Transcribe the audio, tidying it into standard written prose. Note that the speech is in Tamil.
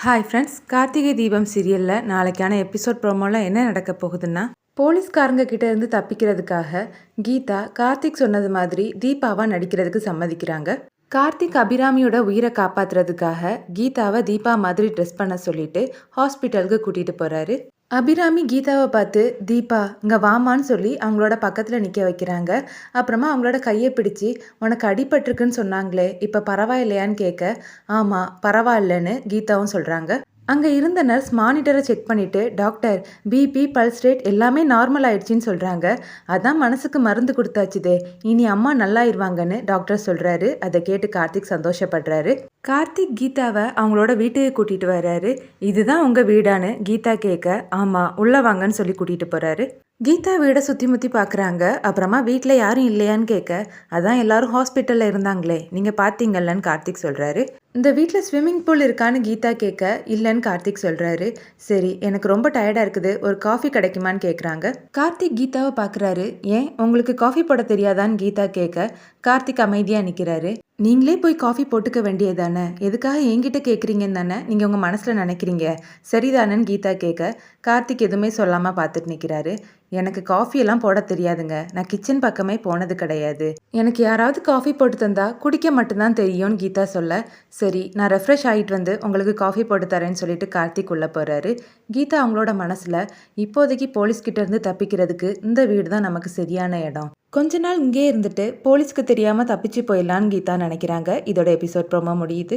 ஹாய் ஃப்ரெண்ட்ஸ், கார்த்திகை தீபம் சீரியலில் நாளைக்கான எபிசோட் ப்ரோமோவில் என்ன நடக்க போகுதுன்னா, போலீஸ்காரங்க கிட்ட இருந்து தப்பிக்கிறதுக்காக கீதா கார்த்திக் சொன்னது மாதிரி தீபாவா நடிக்கிறதுக்கு சம்மதிக்கிறாங்க. கார்த்திக் அபிராமியோட உயிரை காப்பாத்துறதுக்காக கீதாவை தீபா மாதிரி ட்ரெஸ் பண்ண சொல்லிட்டு ஹாஸ்பிட்டலுக்கு கூட்டிட்டு போறாரு. அபிராமி கீதாவை பார்த்து தீபா இங்கே வாமான்னு சொல்லி அவங்களோட பக்கத்தில் நிற்க வைக்கிறாங்க. அப்புறமா அவங்களோட கையை பிடிச்சி உனக்கு அடிபட்டிருக்குன்னு சொன்னாங்களே இப்போ பரவாயில்லையான்னு கேட்க ஆமாம் பரவாயில்லன்னு கீதாவும் சொல்கிறாங்க. அங்கே இருந்த நர்ஸ் மானிட்டரை செக் பண்ணிவிட்டு டாக்டர் பிபி பல்ஸ் ரேட் எல்லாமே நார்மல் ஆயிடுச்சின்னு சொல்கிறாங்க. அதான் மனசுக்கு மருந்து கொடுத்தாச்சுதே, இனி அம்மா நல்லாயிருவாங்கன்னு டாக்டர் சொல்கிறாரு. அதை கேட்டு கார்த்திக் சந்தோஷப்படுறாரு. கார்த்திக் கீதாவை அவங்களோட வீட்டுக்கு கூட்டிகிட்டு வர்றாரு. இதுதான் உங்கள் வீடான்னு கீதா கேட்க ஆமாம் உள்ளே வாங்கன்னு சொல்லி கூட்டிகிட்டு போகிறாரு. கீதா வீடை சுற்றி முற்றி பார்க்குறாங்க. அப்புறமா வீட்டில் யாரும் இல்லையான்னு கேட்க அதான் எல்லாரும் ஹாஸ்பிட்டலில் இருந்தாங்களே நீங்கள் பார்த்தீங்கல்லன்னு கார்த்திக் சொல்கிறாரு. இந்த வீட்டில் ஸ்விம்மிங் பூல் இருக்கான்னு கீதா கேட்க இல்லைன்னு கார்த்திக் சொல்கிறாரு. சரி எனக்கு ரொம்ப டயர்டாக இருக்குது, ஒரு காஃபி கிடைக்குமான்னு கேட்குறாங்க. கார்த்திக் கீதாவை பார்க்குறாரு. ஏன் உங்களுக்கு காஃபி போட தெரியாதான்னு கீதா கேட்க கார்த்திக் அமைதியாக நிற்கிறாரு. நீங்களே போய் காஃபி போட்டுக்க வேண்டியதானே, எதுக்காக என்கிட்ட கேட்குறீங்கன்னு தானே நீங்கள் உங்கள் மனசில் நினைக்கிறீங்க, சரிதானன்னு கீதா கேட்க கார்த்திக் எதுவுமே சொல்லாமல் பார்த்துட்டு நிற்கிறாரு. எனக்கு காஃபியெல்லாம் போட தெரியாதுங்க, நான் கிச்சன் பக்கமே போனது கிடையாது, எனக்கு யாராவது காஃபி போட்டு தந்தா குடிக்க மட்டும்தான் தெரியும்னு கீதா சொல்ல சரி நான் ரெஃப்ரெஷ் ஆகிட்டு வந்து உங்களுக்கு காஃபி போட்டு தரேன்னு சொல்லிட்டு கார்த்திக் உள்ளே போகிறாரு. கீதா அவங்களோட மனசில் இப்போதைக்கு போலீஸ்கிட்ட இருந்து தப்பிக்கிறதுக்கு இந்த வீடு தான் நமக்கு சரியான இடம், கொஞ்ச நாள் இங்கே இருந்துட்டு போலீஸ்க்கு தெரியாமல் தப்பிச்சு போயிடலான்னு கீதா நினைக்கிறாங்க. இதோட எபிசோட் ப்ரோமோ முடியுது.